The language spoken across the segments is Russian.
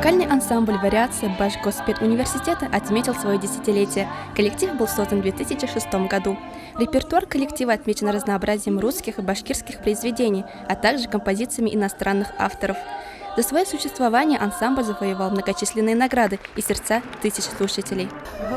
Вокальный ансамбль «Вариация» Башгоспедуниверситета отметил свое десятилетие. Коллектив был создан в 2006 году. Репертуар коллектива отмечен разнообразием русских и башкирских произведений, а также композициями иностранных авторов. За свое существование ансамбль завоевал многочисленные награды и сердца тысяч слушателей.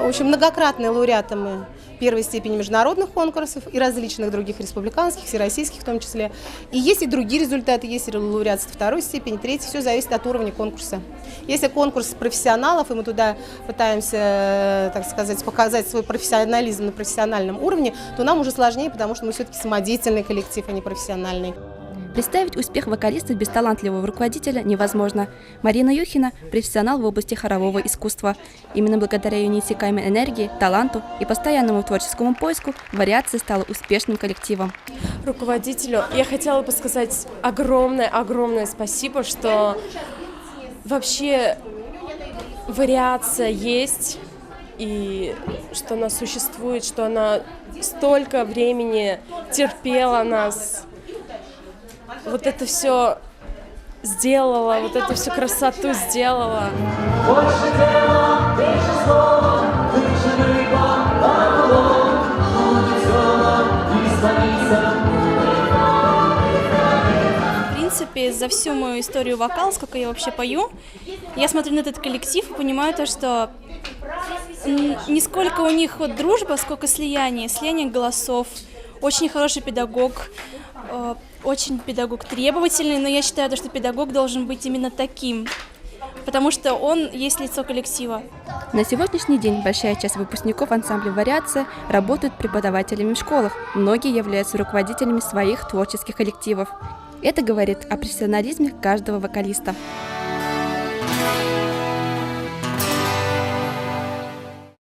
Очень многократные лауреаты мы первой степени международных конкурсов и различных других республиканских, всероссийских в том числе. И есть и другие результаты, есть и лауреатство второй степени, третьей, все зависит от уровня конкурса. Если конкурс профессионалов, и мы туда пытаемся, так сказать, показать свой профессионализм на профессиональном уровне, то нам уже сложнее, потому что мы все-таки самодеятельный коллектив, а не профессиональный. Представить успех вокалиста без талантливого руководителя невозможно. Марина Юхина – профессионал в области хорового искусства. Именно благодаря ее неиссякаемой энергии, таланту и постоянному творческому поиску «Вариация» стала успешным коллективом. Руководителю я хотела бы сказать огромное спасибо, что вообще «Вариация» есть, и что она существует, что она столько времени терпела нас. Вот это все сделала, вот эту всю красоту сделала. В принципе, за всю мою историю вокала, сколько я вообще пою, я смотрю на этот коллектив и понимаю то, что не сколько у них вот дружба, сколько слияние голосов. Очень хороший педагог, очень педагог требовательный, но я считаю, что педагог должен быть именно таким, потому что он есть лицо коллектива. На сегодняшний день большая часть выпускников ансамбля «Вариация» работают преподавателями в школах, многие являются руководителями своих творческих коллективов. Это говорит о профессионализме каждого вокалиста.